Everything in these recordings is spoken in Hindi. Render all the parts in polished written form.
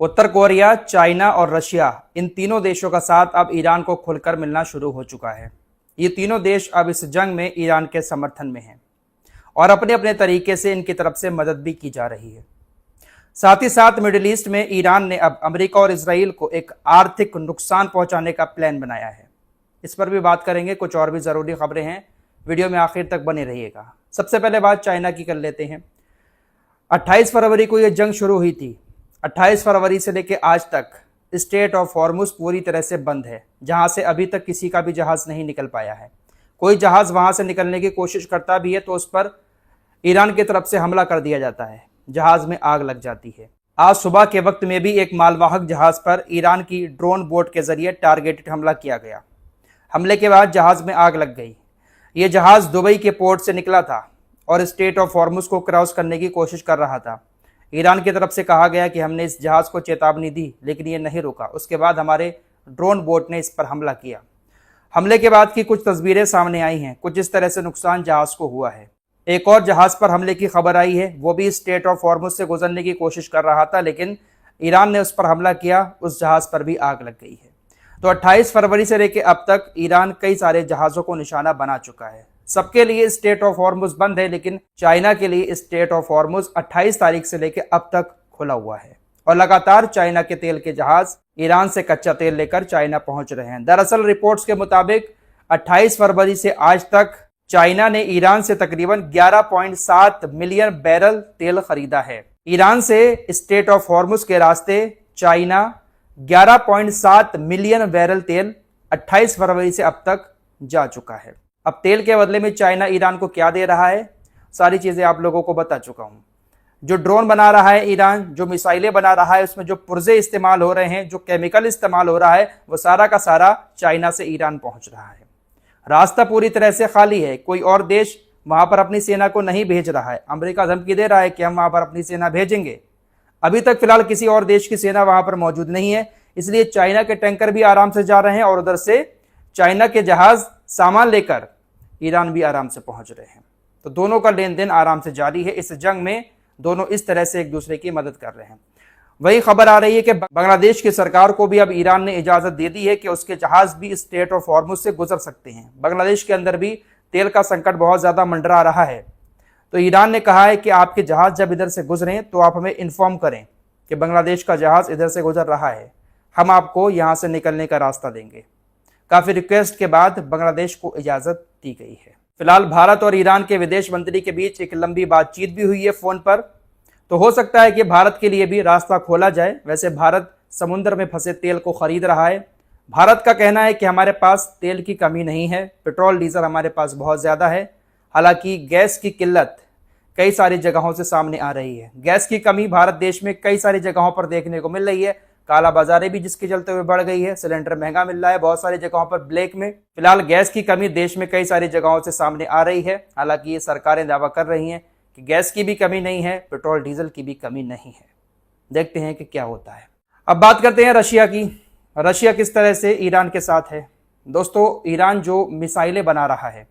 उत्तर कोरिया, चाइना और रशिया, इन तीनों देशों का साथ अब ईरान को खुलकर मिलना शुरू हो चुका है। ये तीनों देश अब इस जंग में ईरान के समर्थन में हैं और अपने अपने तरीके से इनकी तरफ से मदद भी की जा रही है। साथ ही साथ मिडिल ईस्ट में ईरान ने अब अमेरिका और इसराइल को एक आर्थिक नुकसान पहुंचाने का प्लान बनाया है। इस पर भी बात करेंगे। कुछ और भी ज़रूरी खबरें हैं, वीडियो में आखिर तक बने रहिएगा। सबसे पहले बात चाइना की कर लेते हैं। 28 फरवरी को यह जंग शुरू हुई थी। 28 फरवरी से लेकर आज तक स्ट्रेट ऑफ हॉर्मुज पूरी तरह से बंद है, जहां से अभी तक किसी का भी जहाज नहीं निकल पाया है। कोई जहाज वहां से निकलने की कोशिश करता भी है तो उस पर ईरान की तरफ से हमला कर दिया जाता है, जहाज में आग लग जाती है। आज सुबह के वक्त में भी एक मालवाहक जहाज पर ईरान की ड्रोन बोट के जरिए टारगेटेड हमला किया गया। हमले के बाद जहाज में आग लग गई। ये जहाज दुबई के पोर्ट से निकला था और स्ट्रेट ऑफ हॉर्मुज को क्रॉस करने की कोशिश कर रहा था। ईरान की तरफ से कहा गया कि हमने इस जहाज को चेतावनी दी, लेकिन ये नहीं रुका। उसके बाद हमारे ड्रोन बोट ने इस पर हमला किया। हमले के बाद की कुछ तस्वीरें सामने आई हैं। कुछ इस तरह से नुकसान जहाज को हुआ है। एक और जहाज पर हमले की खबर आई है, वो भी स्ट्रेट ऑफ हॉर्मुज से गुजरने की कोशिश कर रहा था, लेकिन ईरान ने उस पर हमला किया। उस जहाज पर भी आग लग गई है। तो 28 फरवरी से लेकर अब तक ईरान कई सारे जहाज़ों को निशाना बना चुका है। सबके लिए स्ट्रेट ऑफ हॉर्मुज बंद है, लेकिन चाइना के लिए स्ट्रेट ऑफ हॉर्मुज 28 तारीख से लेकर अब तक खुला हुआ है और लगातार चाइना के तेल के जहाज ईरान से कच्चा तेल लेकर चाइना पहुंच रहे हैं। दरअसल रिपोर्ट्स के मुताबिक 28 फरवरी से आज तक चाइना ने ईरान से तकरीबन 11.7 मिलियन बैरल तेल खरीदा है। ईरान से स्ट्रेट ऑफ हॉर्मुज के रास्ते चाइना 11.7 मिलियन बैरल तेल 28 फरवरी से अब तक जा चुका है। अब तेल के बदले में चाइना ईरान को क्या दे रहा है, सारी चीज़ें आप लोगों को बता चुका हूँ। जो ड्रोन बना रहा है ईरान, जो मिसाइलें बना रहा है, उसमें जो पुर्जे इस्तेमाल हो रहे हैं, जो केमिकल इस्तेमाल हो रहा है, वो सारा का सारा चाइना से ईरान पहुँच रहा है। रास्ता पूरी तरह से खाली है। कोई और देश वहाँ पर अपनी सेना को नहीं भेज रहा है। अमेरिका धमकी दे रहा है कि हम वहाँ पर अपनी सेना भेजेंगे। अभी तक फिलहाल किसी और देश की सेना वहाँ पर मौजूद नहीं है, इसलिए चाइना के टैंकर भी आराम से जा रहे हैं और उधर से चाइना के जहाज सामान लेकर ईरान भी आराम से पहुंच रहे हैं। तो दोनों का लेन देन आराम से जारी है। इस जंग में दोनों इस तरह से एक दूसरे की मदद कर रहे हैं। वही खबर आ रही है कि बांग्लादेश की सरकार को भी अब ईरान ने इजाजत दे दी है कि उसके जहाज भी स्ट्रेट ऑफ हॉर्मुज से गुजर सकते हैं। बांग्लादेश के अंदर भी तेल का संकट बहुत ज्यादा मंडरा रहा है, तो ईरान ने कहा है कि आपके जहाज जब इधर से गुजरें तो आप हमें इन्फॉर्म करें कि बांग्लादेश का जहाज इधर से गुजर रहा है, हम आपको यहाँ से निकलने का रास्ता देंगे। काफी रिक्वेस्ट के बाद बांग्लादेश को इजाजत दी गई है। फिलहाल भारत और ईरान के विदेश मंत्री के बीच एक लंबी बातचीत भी हुई है फोन पर, तो हो सकता है कि भारत के लिए भी रास्ता खोला जाए। वैसे भारत समुद्र में फंसे तेल को खरीद रहा है। भारत का कहना है कि हमारे पास तेल की कमी नहीं है, पेट्रोल डीजल हमारे पास बहुत ज़्यादा है। हालांकि गैस की किल्लत कई सारी जगहों से सामने आ रही है। गैस की कमी भारत देश में कई सारी जगहों पर देखने को मिल रही है। काला बाजारी भी जिसके चलते हुए बढ़ गई है। सिलेंडर महंगा मिल रहा है बहुत सारी जगहों पर ब्लैक में। फिलहाल गैस की कमी देश में कई सारी जगहों से सामने आ रही है। हालांकि ये सरकारें दावा कर रही हैं कि गैस की भी कमी नहीं है, पेट्रोल डीजल की भी कमी नहीं है। देखते हैं कि क्या होता है। अब बात करते हैं रशिया की। रशिया किस तरह से ईरान के साथ है। दोस्तों, ईरान जो मिसाइलें बना रहा है,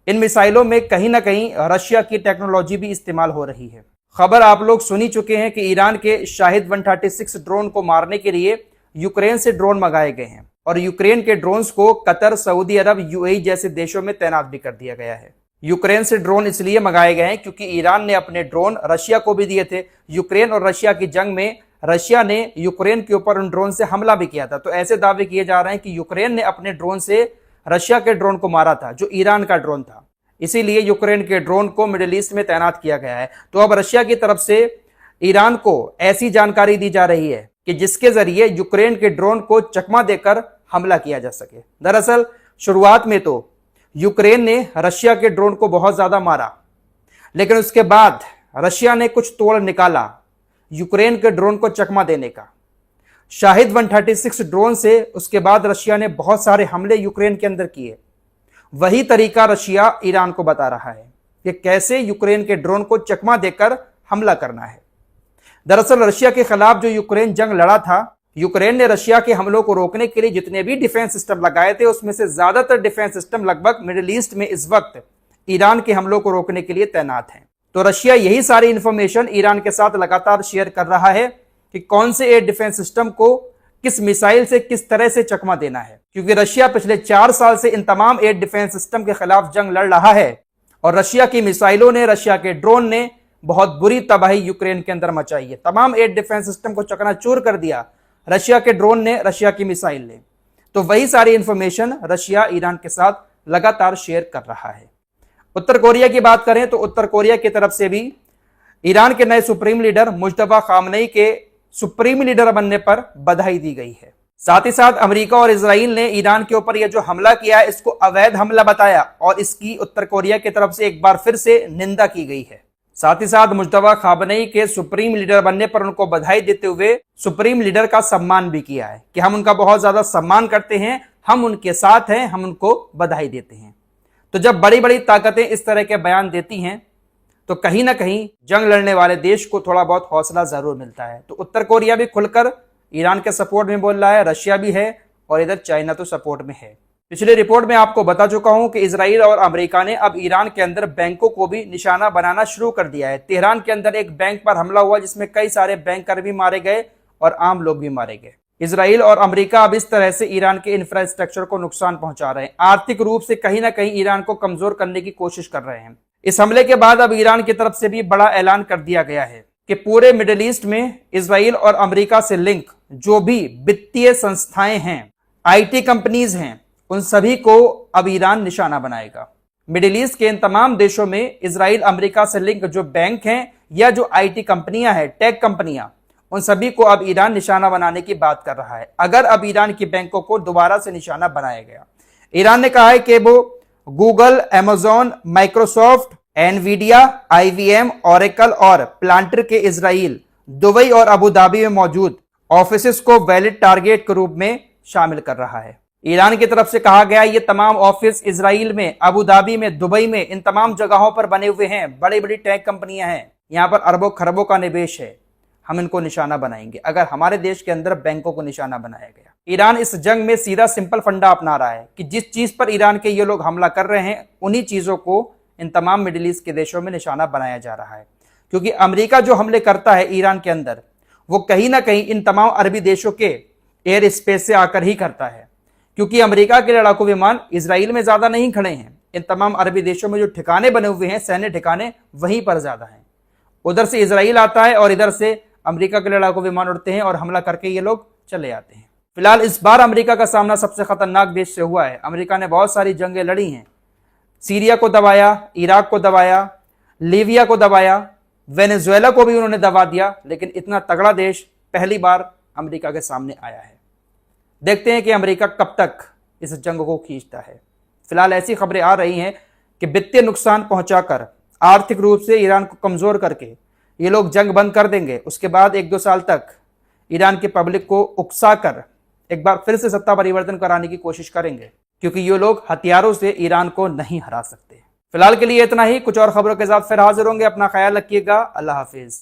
इन मिसाइलों में कहीं ना कहीं रशिया की टेक्नोलॉजी भी इस्तेमाल हो रही है। खबर आप लोग सुन ही चुके हैं कि ईरान के शाहिद 136 ड्रोन को मारने के लिए यूक्रेन से ड्रोन मंगाए गए हैं और यूक्रेन के ड्रोन्स को कतर, सऊदी अरब, यूएई जैसे देशों में तैनात भी कर दिया गया है। यूक्रेन से ड्रोन इसलिए मंगाए गए हैं क्योंकि ईरान ने अपने ड्रोन रशिया को भी दिए थे। यूक्रेन और रशिया की जंग में रशिया ने यूक्रेन के ऊपर उन ड्रोन से हमला भी किया था। तो ऐसे दावे किए जा रहे हैं कि यूक्रेन ने अपने ड्रोन से रशिया के ड्रोन को मारा था, जो ईरान का ड्रोन था। इसीलिए यूक्रेन के ड्रोन को मिडिल ईस्ट में तैनात किया गया है। तो अब रशिया की तरफ से ईरान को ऐसी जानकारी दी जा रही है कि जिसके जरिए यूक्रेन के ड्रोन को चकमा देकर हमला किया जा सके। दरअसल शुरुआत में तो यूक्रेन ने रशिया के ड्रोन को बहुत ज्यादा मारा, लेकिन उसके बाद रशिया ने कुछ तोड़ निकाला यूक्रेन के ड्रोन को चकमा देने का। शाहिद 136 ड्रोन से उसके बाद रशिया ने बहुत सारे हमले यूक्रेन के अंदर किए। वही तरीका रशिया ईरान को बता रहा है कि कैसे यूक्रेन के ड्रोन को चकमा देकर हमला करना है। दरअसल रशिया के खिलाफ जो यूक्रेन जंग लड़ा था, यूक्रेन ने रशिया के हमलों को रोकने के लिए जितने भी डिफेंस सिस्टम लगाए थे, उसमें से ज्यादातर डिफेंस सिस्टम लगभग मिडिल ईस्ट में इस वक्त ईरान के हमलों को रोकने के लिए तैनात हैं। तो रशिया यही सारी इंफॉर्मेशन ईरान के साथ लगातार शेयर कर रहा है कि कौन से एयर डिफेंस सिस्टम को किस मिसाइल से किस तरह से चकमा देना है, क्योंकि रशिया पिछले 4 साल से इन तमाम एयर डिफेंस सिस्टम के खिलाफ जंग लड़ रहा है और रशिया की मिसाइलों ने, रशिया के ड्रोन ने बहुत बुरी तबाही यूक्रेन के अंदर मचाई है। तमाम एयर डिफेंस सिस्टम को चकनाचूर कर दिया रशिया के ड्रोन ने, रशिया की मिसाइल ने। तो वही सारी इंफॉर्मेशन रशिया ईरान के साथ लगातार शेयर कर रहा है। उत्तर कोरिया की बात करें तो उत्तर कोरिया की तरफ से भी ईरान के नए सुप्रीम लीडर मुज्तबा खामनेई के सुप्रीम लीडर बनने पर बधाई दी गई है। साथ ही साथ अमेरिका और इजराइल ने ईरान के ऊपर यह जो हमला किया है इसको अवैध हमला बताया और इसकी उत्तर कोरिया की तरफ से एक बार फिर से निंदा की गई है। साथ ही साथ मुज्तबा खामनेई के सुप्रीम लीडर बनने पर उनको बधाई देते हुए सुप्रीम लीडर का सम्मान भी किया है कि हम उनका बहुत ज्यादा सम्मान करते हैं, हम उनके साथ हैं, हम उनको बधाई देते हैं। तो जब बड़ी बड़ी ताकतें इस तरह के बयान देती हैं तो कहीं ना कहीं जंग लड़ने वाले देश को थोड़ा बहुत हौसला जरूर मिलता है। तो उत्तर कोरिया भी खुलकर ईरान के सपोर्ट में बोल रहा है, रशिया भी है और इधर चाइना तो सपोर्ट में है। पिछली रिपोर्ट में आपको बता चुका हूं कि इजराइल और अमेरिका ने अब ईरान के अंदर बैंकों को भी निशाना बनाना शुरू कर दिया है। तेहरान के अंदर एक बैंक पर हमला हुआ जिसमें कई सारे बैंकर भी मारे गए और आम लोग भी मारे गए। इजराइल और अमेरिका अब इस तरह से ईरान के इंफ्रास्ट्रक्चर को नुकसान पहुंचा रहे हैं, आर्थिक रूप से कहीं ना कहीं ईरान को कमजोर करने की कोशिश कर रहे हैं। इस हमले के बाद अब ईरान की तरफ से भी बड़ा ऐलान कर दिया गया है कि पूरे मिडिल ईस्ट में इजराइल और अमेरिका से लिंक जो भी वित्तीय संस्थाएं हैं, आईटी कंपनीज हैं, उन सभी को अब ईरान निशाना बनाएगा। मिडिल ईस्ट के इन तमाम देशों में इजराइल अमेरिका से लिंक जो बैंक हैं या जो आईटी कंपनियां हैं, टेक कंपनियां, उन सभी को अब ईरान निशाना बनाने की बात कर रहा है। अगर अब ईरान की बैंकों को दोबारा से निशाना बनाया गया, ईरान ने कहा है कि वो Google, Amazon, Microsoft, Nvidia, IVM, oracle और प्लांटर के इजराइल, दुबई और अबू धाबी में मौजूद ऑफिसेस को वैलिड टारगेट के रूप में शामिल कर रहा है। ईरान की तरफ से कहा गया ये तमाम ऑफिस इजराइल में, अबू धाबी में, दुबई में, इन तमाम जगहों पर बने हुए हैं। बड़ी बड़ी टेक कंपनियां हैं, यहां पर अरबों खरबों का निवेश है, हम इनको निशाना बनाएंगे। अगर हमारे देश के अंदर बैंकों को निशाना बनाया गया, ईरान इस जंग में सीधा सिंपल फंडा अपना रहा है कि जिस चीज पर ईरान के ये लोग हमला कर रहे हैं उन्हीं चीजों को इन तमाम मिडिल ईस्ट के देशों में निशाना बनाया जा रहा है। क्योंकि अमेरिका जो हमले करता है ईरान के अंदर, वो कहीं ना कहीं इन तमाम अरबी देशों के एयर स्पेस से आकर ही करता है। क्योंकि अमेरिका के लड़ाकू विमान इजराइल में ज्यादा नहीं खड़े हैं, इन तमाम अरबी देशों में जो ठिकाने बने हुए हैं, सैन्य ठिकाने, वहीं पर ज्यादा हैं। उधर से इजराइल आता है और इधर से अमेरिका के लड़ाकू विमान उड़ते हैं और हमला करके ये लोग चले आते हैं। फिलहाल इस बार अमेरिका का सामना सबसे खतरनाक देश से हुआ है। अमेरिका ने बहुत सारी जंगें लड़ी हैं, सीरिया को दबाया, इराक को दबाया, लीबिया को दबाया, वेनेजुएला को भी उन्होंने दबा दिया, लेकिन इतना तगड़ा देश पहली बार अमेरिका के सामने आया है। देखते हैं कि अमेरिका कब तक इस जंग को खींचता है। फिलहाल ऐसी खबरें आ रही हैं कि वित्तीय नुकसान पहुंचाकर, आर्थिक रूप से ईरान को कमजोर करके ये लोग जंग बंद कर देंगे। उसके बाद 1-2 साल तक ईरान की पब्लिक को उकसाकर एक बार फिर से सत्ता परिवर्तन कराने की कोशिश करेंगे, क्योंकि ये लोग हथियारों से ईरान को नहीं हरा सकते। फिलहाल के लिए इतना ही, कुछ और खबरों के साथ फिर हाजिर होंगे। अपना ख्याल रखिएगा। अल्लाह हाफिज।